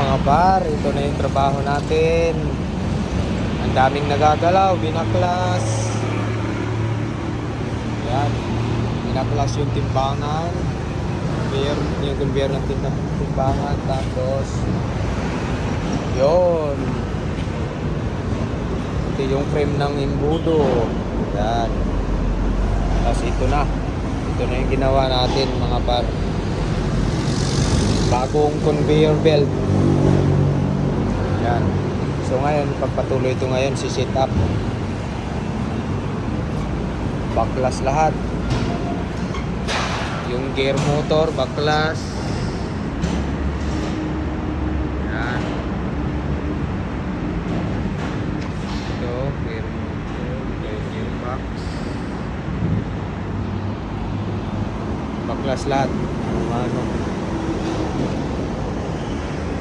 mga par, ito na yung trabaho natin. Ang daming nagagalaw, binaklas. Yan, binaklas yung timbangan. Yung conveyor ng timbangan. Tapos yun, ito yung frame ng imbudo. Yan. Tapos ito na yung ginawa natin mga par, bagong conveyor belt. Yan. So ngayon, pagpatuloy ito ngayon, si set up. Baklas lahat. Yung gear motor, baklas. Yan. Ito, gear motor, gearbox. Baklas lahat. Ano.